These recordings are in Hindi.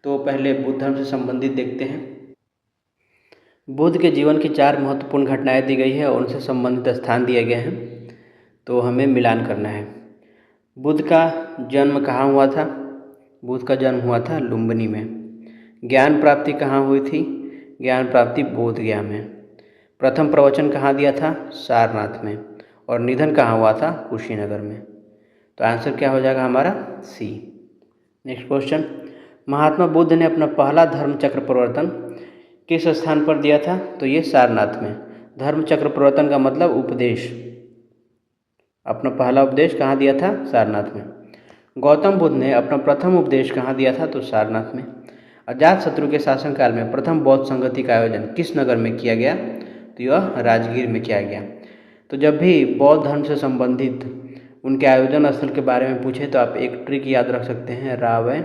तो पहले बुद्ध धर्म से संबंधित देखते हैं। बुद्ध के जीवन की 4 महत्वपूर्ण घटनाएं दी गई है और उनसे संबंधित स्थान दिए गए हैं, तो हमें मिलान करना है। बुद्ध का जन्म कहाँ हुआ था? बुद्ध का जन्म हुआ था लुम्बिनी में। ज्ञान प्राप्ति कहाँ हुई थी? ज्ञान प्राप्ति बोधगया में। प्रथम प्रवचन कहाँ दिया था? सारनाथ में। और निधन कहाँ हुआ था? कुशीनगर में। तो आंसर क्या हो जाएगा हमारा? सी। नेक्स्ट क्वेश्चन, महात्मा बुद्ध ने अपना पहला धर्म चक्र प्रवर्तन किस स्थान पर दिया था? तो ये सारनाथ में। धर्म चक्र प्रवर्तन का मतलब उपदेश। अपना पहला उपदेश कहाँ दिया था? सारनाथ में। गौतम बुद्ध ने अपना प्रथम उपदेश कहाँ दिया था? तो सारनाथ में। अजातशत्रु के शासनकाल में प्रथम बौद्ध संगति का आयोजन किस नगर में किया गया? तो यह राजगीर में किया गया। तो जब भी बौद्ध धर्म से संबंधित उनके आयोजन स्थल के बारे में पूछे तो आप एक ट्रिक याद रख सकते हैं, रावय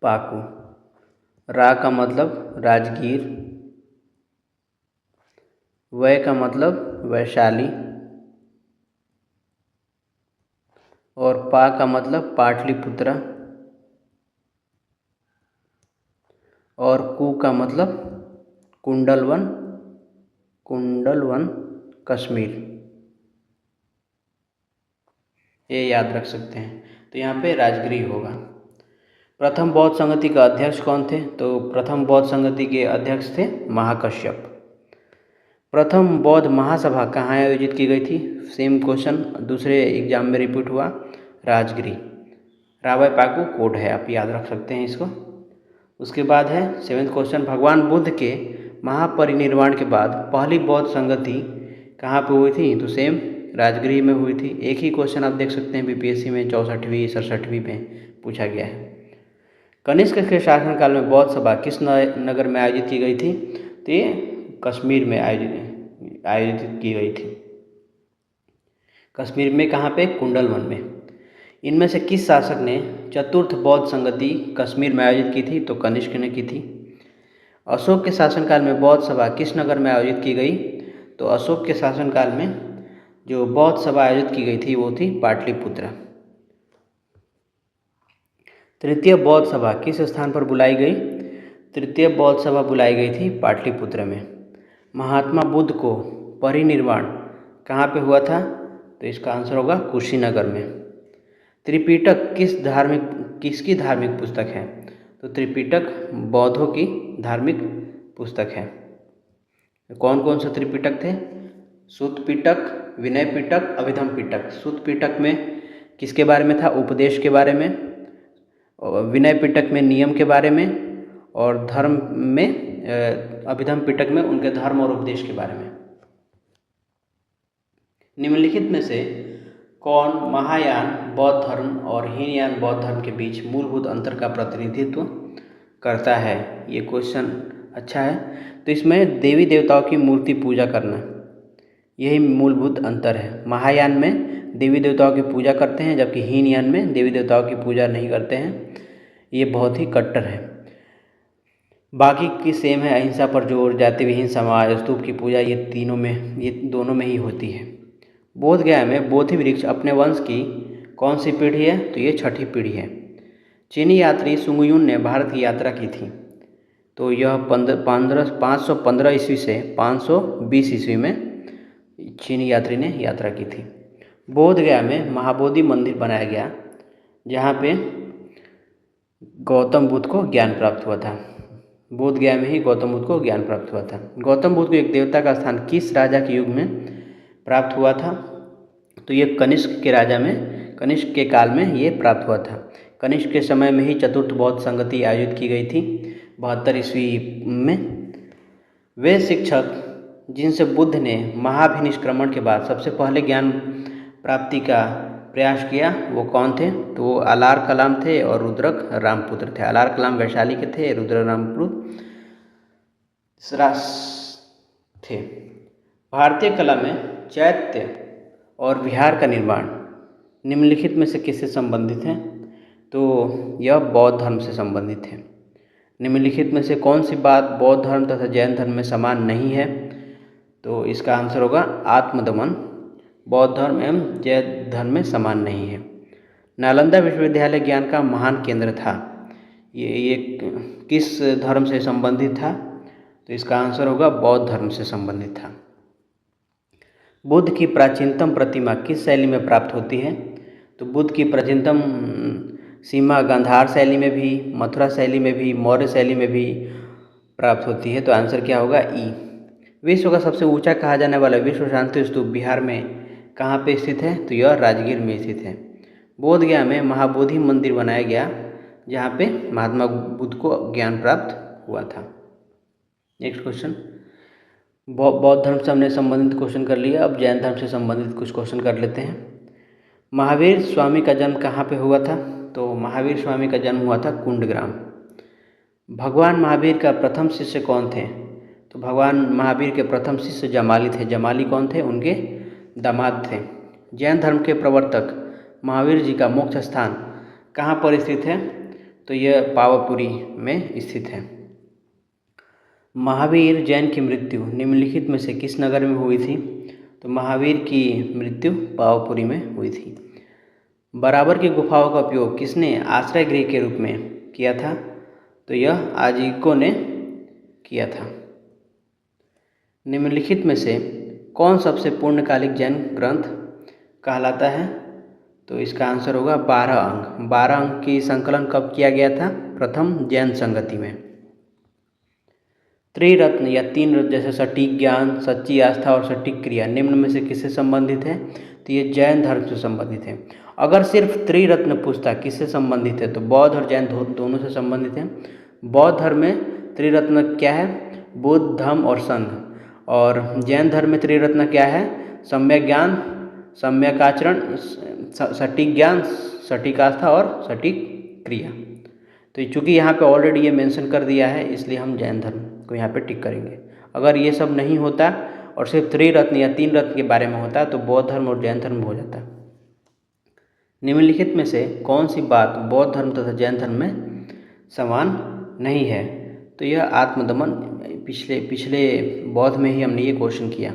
पाकू। रा का मतलब राजगीर, वय का मतलब वैशाली और पा का मतलब पाटलिपुत्रा और कू का मतलब कुंडलवन, कश्मीर। ये याद रख सकते हैं। तो यहाँ पे राजगीर होगा। प्रथम बौद्ध संगति का अध्यक्ष कौन थे? तो प्रथम बौद्ध संगति के अध्यक्ष थे महाकश्यप। प्रथम बौद्ध महासभा कहाँ आयोजित की गई थी? सेम क्वेश्चन दूसरे एग्जाम में रिपीट हुआ, राजगिरी। रावय पाकू कोड है, आप याद रख सकते हैं इसको। उसके बाद है 7th क्वेश्चन, भगवान बुद्ध के महापरिनिर्वाण के बाद पहली बौद्ध संगति कहाँ पे हुई थी? तो सेम राजगृह में हुई थी। एक ही क्वेश्चन आप देख सकते हैं बीपीएससी में 64वीं 67वीं में पूछा गया है। कनिष्क के शासनकाल में बौद्ध सभा किस नगर में आयोजित की गई थी? तो ये कश्मीर में आयोजित की गई थी। कश्मीर में कहाँ पे? कुंडलवन में। इनमें से किस शासक ने चतुर्थ बौद्ध संगति कश्मीर में आयोजित की थी? तो कनिष्क ने की थी। अशोक के शासनकाल में बौद्ध सभा किस नगर में आयोजित की गई? तो अशोक के शासनकाल में जो बौद्ध सभा आयोजित की गई थी वो थी पाटलिपुत्र। तृतीय बौद्ध सभा किस स्थान पर बुलाई गई? तृतीय बौद्ध सभा बुलाई गई थी पाटलिपुत्र में। महात्मा बुद्ध को परिनिर्वाण कहाँ पे हुआ था? तो इसका आंसर होगा कुशीनगर में। त्रिपिटक किसकी धार्मिक पुस्तक है? तो त्रिपिटक बौद्धों की धार्मिक पुस्तक है। कौन कौन से त्रिपिटक थे? सुत्त पिटक, विनय पिटक, अभिधम पिटक। सुत्त पिटक में किसके बारे में था? उपदेश के बारे में। और विनय पिटक में नियम के बारे में, और धर्म में अभिधम पिटक में उनके धर्म और उपदेश के बारे में। निम्नलिखित में से कौन महायान बौद्ध धर्म और हीनयान बौद्ध धर्म के बीच मूलभूत अंतर का प्रतिनिधित्व करता है? ये क्वेश्चन अच्छा है। तो इसमें देवी देवताओं की मूर्ति पूजा करना, यही मूलभूत अंतर है। महायान में देवी देवताओं की पूजा करते हैं, जबकि हीनयान में देवी देवताओं की पूजा नहीं करते हैं। ये बहुत ही कट्टर है। बाकी की सेम है, अहिंसा पर जोर, जाति विहीन समाज, स्तूप की पूजा, ये दोनों में ही होती है। बोधगया में बोधि वृक्ष अपने वंश की कौन सी पीढ़ी है? तो ये 6ठी पीढ़ी है। चीनी यात्री सुंगयुन ने भारत की यात्रा की थी, तो यह 515 ईस्वी से 520 ईस्वी में चीनी यात्री ने यात्रा की थी। बोधगया में महाबोधि मंदिर बनाया गया, जहाँ पे गौतम बुद्ध को ज्ञान प्राप्त हुआ था। बोधगया में ही गौतम बुद्ध को ज्ञान प्राप्त हुआ था। गौतम बुद्ध को एक देवता का स्थान किस राजा के युग में प्राप्त हुआ था? तो ये कनिष्क के काल में ये प्राप्त हुआ था। कनिष्क के समय में ही चतुर्थ बौद्ध संगति आयोजित की गई थी 72 ईस्वी में। वे शिक्षक जिनसे बुद्ध ने महाभिनिष्क्रमण के बाद सबसे पहले ज्ञान प्राप्ति का प्रयास किया वो कौन थे? तो वो अलार कलाम थे और रुद्रक रामपुत्र थे। अलार कलाम वैशाली के थे, रुद्र रामपुत्र थे। भारतीय कला में चैत्य और विहार का निर्माण निम्नलिखित में से किससे संबंधित है? तो यह बौद्ध धर्म से संबंधित है। निम्नलिखित में से कौन सी बात बौद्ध धर्म तथा जैन धर्म में समान नहीं है? तो इसका आंसर होगा आत्मदमन। बौद्ध धर्म एवं जैन धर्म में समान नहीं है। नालंदा विश्वविद्यालय ज्ञान का महान केंद्र था, ये किस धर्म से संबंधित था? तो इसका आंसर होगा बौद्ध धर्म से संबंधित था। बुद्ध की प्राचीनतम प्रतिमा किस शैली में प्राप्त होती है? तो बुद्ध की प्राचीनतम सीमा गांधार शैली में भी, मथुरा शैली में भी, मौर्य शैली में भी प्राप्त होती है। तो आंसर क्या होगा? ई। विश्व का सबसे ऊंचा कहा जाने वाला विश्व शांति स्तूप बिहार में कहाँ पे स्थित है? तो यह राजगीर में स्थित है। बोधगया में महाबोधि मंदिर बनाया गया जहाँ पे महात्मा बुद्ध को ज्ञान प्राप्त हुआ था। नेक्स्ट क्वेश्चन, बौद्ध धर्म से हमने संबंधित क्वेश्चन कर लिया। अब जैन धर्म से संबंधित कुछ क्वेश्चन कर लेते हैं। महावीर स्वामी का जन्म कहाँ पे हुआ था? तो महावीर स्वामी का जन्म हुआ था कुंडग्राम। भगवान महावीर का प्रथम शिष्य कौन थे? तो भगवान महावीर के प्रथम शिष्य जमाली थे। जमाली कौन थे? उनके दामाद थे। जैन धर्म के प्रवर्तक महावीर जी का मोक्ष स्थान कहाँ पर स्थित है? तो यह पावापुरी में स्थित है। महावीर जैन की मृत्यु निम्नलिखित में से किस नगर में हुई थी? तो महावीर की मृत्यु पावापुरी में हुई थी। बराबर की गुफाओं का उपयोग किसने आश्रय गृह के रूप में किया था? तो यह आजीविकों ने किया था। निम्नलिखित में से कौन सबसे पूर्णकालिक जैन ग्रंथ कहलाता है? तो इसका आंसर होगा 12 अंक। 12 अंक की संकलन कब किया गया था? प्रथम जैन संगति में। त्रिरत्न या 3 रत्न जैसे सटीक ज्ञान, सच्ची आस्था और सटीक क्रिया निम्न में से किससे संबंधित है? तो ये जैन धर्म से संबंधित है। अगर सिर्फ त्रिरत्न पूछता किससे संबंधित है? तो बौद्ध और जैन दोनों से संबंधित है। बौद्ध धर्म में त्रिरत्न क्या है? बुद्ध, धम्म और संघ। और जैन धर्म में त्रिरत्न क्या है? सम्यक ज्ञान, सम्यक आचरण, सटीक ज्ञान, सटीक आस्था और सटीक क्रिया। तो चूँकि यहाँ पे ऑलरेडी ये मेंशन कर दिया है इसलिए हम जैन धर्म को यहाँ पे टिक करेंगे। अगर ये सब नहीं होता और सिर्फ त्रिरत्न या 3 रत्न के बारे में होता तो बौद्ध धर्म और जैन धर्म हो जाता। निम्नलिखित में से कौन सी बात बौद्ध धर्म तथा जैन धर्म में समान नहीं है? तो यह आत्मदमन पिछले बौद्ध में ही हमने ये क्वेश्चन किया।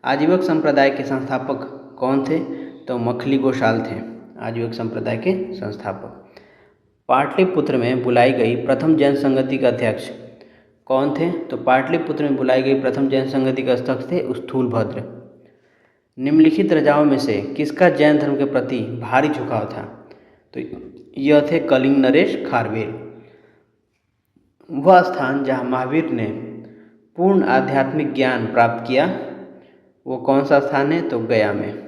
आजीवक संप्रदाय के संस्थापक कौन थे? तो मखली गोशाल थे आजीवक संप्रदाय के संस्थापक। पाटलिपुत्र में बुलाई गई प्रथम जैन संगति का अध्यक्ष कौन थे? तो पाटलिपुत्र में बुलाई गई प्रथम जैन संगति का अध्यक्ष थे स्थूलभद्र। निम्नलिखित राजाओं में से किसका जैन धर्म के प्रति भारी झुकाव था? तो यह थे कलिंग नरेश खारवेल। वह स्थान जहाँ महावीर ने पूर्ण आध्यात्मिक ज्ञान प्राप्त किया वो कौन सा स्थान है? तो गया में।